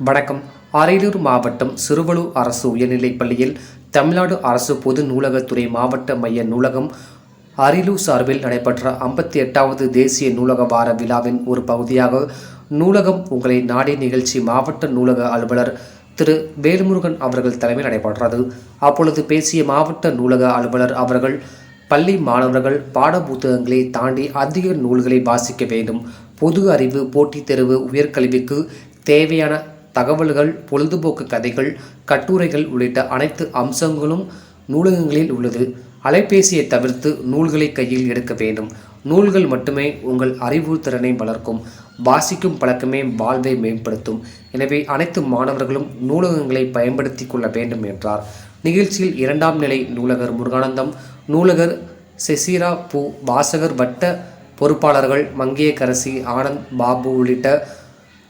வணக்கம். அரியலூர் மாவட்டம் சிறுவலூர் அரசு உயர்நிலைப் பள்ளியில் தமிழ்நாடு அரசு பொது நூலகத்துறை மாவட்ட மைய நூலகம் அரியலூர் சார்பில் நடைபெற்ற 58வது தேசிய நூலக வார விழாவின் ஒரு பகுதியாக நூலகம் உங்களை நாடி நிகழ்ச்சி மாவட்ட நூலக அலுவலர் திரு வேல்முருகன் அவர்கள் தலைமையில் நடைபெற்றது. அப்பொழுது பேசிய மாவட்ட நூலக அலுவலர் அவர்கள், பள்ளி மாணவர்கள் பாட புத்தகங்களை தாண்டி அதிக நூல்களை வாசிக்க வேண்டும். பொது அறிவு, போட்டித் தேர்வு, உயர்கல்விக்கு தேவையான தகவல்கள், பொழுதுபோக்கு கதைகள், கட்டுரைகள் உள்ளிட்ட அனைத்து அம்சங்களும் நூலகங்களில் உள்ளது. அலைபேசியை தவிர்த்து நூல்களை கையில் எடுக்க வேண்டும். நூல்கள் மட்டுமே உங்கள் அறிவுத்திறனை வளர்க்கும். வாசிக்கும் பழக்கமே வாழ்வை மேம்படுத்தும். எனவே அனைத்து மாணவர்களும் நூலகங்களை பயன்படுத்தி கொள்ள வேண்டும் என்றார். நிகழ்ச்சியில் 2ஆம் நிலை நூலகர் முருகானந்தம், நூலகர் செசிரா பூ, வாசகர் வட்ட பொறுப்பாளர்கள் மங்கையகரசி, ஆனந்த் பாபு உள்ளிட்ட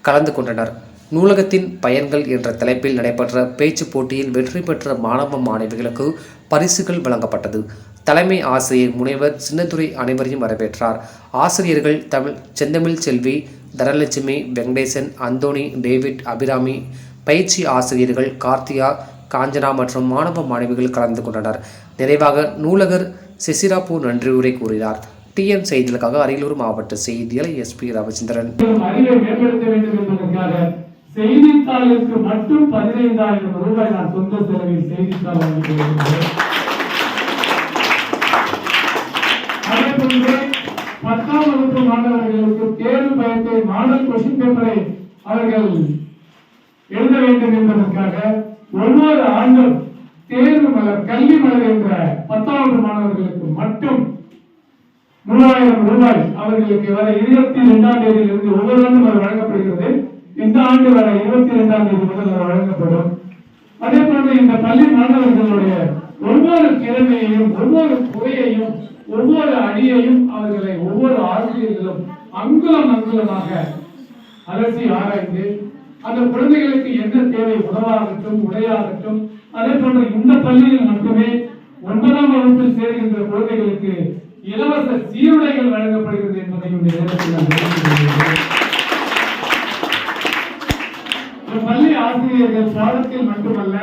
கலந்து கொண்டனர். நூலகத்தின் பயன்கள் என்ற தலைப்பில் நடைபெற்ற பேச்சு போட்டியில் வெற்றி பெற்ற மாணவ மாணவிகளுக்கு பரிசுகள் வழங்கப்பட்டது. தலைமை ஆசிரியர் முனைவர் சின்னத்துரை அனைவரையும் வரவேற்றார். ஆசிரியர்கள் செந்தமிழ் செல்வி, தனலட்சுமி, வெங்கடேசன், அந்தோணி, டேவிட், அபிராமி, பயிற்சி ஆசிரியர்கள் கார்த்தியா, காஞ்சனா மற்றும் மாணவ மாணவிகள் கலந்து கொண்டனர். நிறைவாக நூலகர் செசிராப்பூ நன்றியுரை கூறினார். TN செய்திகளுக்காக அரியலூர் மாவட்ட செய்தியாளர் SP ரவிச்சந்திரன். செய்தித்தாளுக்கு மட்டும் 15,000 ரூபாய் நான் சொந்த செலவில் செய்தித்தாள் வாங்கி கொடுக்கிறேன். அதேபோன்று 10ஆம் வகுப்பு மாணவர்களுக்கு தேர்வு பயத்தை மாடல் கொஸ்டின் பேப்பரை அவர்கள் எழுத வேண்டும் என்பதற்காக ஒவ்வொரு ஆண்டும் தேர்வு மலர், கல்வி மலர் என்ற 10ஆவது மாணவர்களுக்கு மட்டும் 3000 ரூபாய் அவர்களுக்கு வர 22ஆம் தேதியிலிருந்து ஒவ்வொரு ஆண்டும் அது வழங்கப்படுகிறது. இந்த ஆண்டு வர 22ஆம் தேதி முதல் வழங்கப்படும். அதே போன்று இந்த பள்ளி மாணவர்களுடைய ஒவ்வொரு திறமையையும், ஒவ்வொரு குறையையும், ஒவ்வொரு அடியையும் அவர்களை ஒவ்வொரு ஆசிரியர்களும் அங்குலம் அங்குலமாக அலசி ஆராய்ந்து அந்த குழந்தைகளுக்கு என்ன தேவை, உணவாகட்டும், உடையாகட்டும், அதே போன்று இந்த பள்ளியில் மட்டுமே 9ஆம் வகுப்பில் சேர்கின்ற குழந்தைகளுக்கு இலவச சீருடைகள் வழங்கப்படுகிறது என்பதை இந்த நேரத்தில் பள்ளி ஆசிரியர்கள் பாடத்தில் மட்டுமல்ல,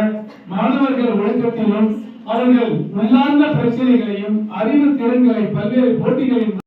மாணவர்கள் ஒழுக்கத்திலும் அவர்கள் உள்ளார்ந்த பிரச்சனைகளையும் அறிவு திறன்களை பல்வேறு போட்டிகளின்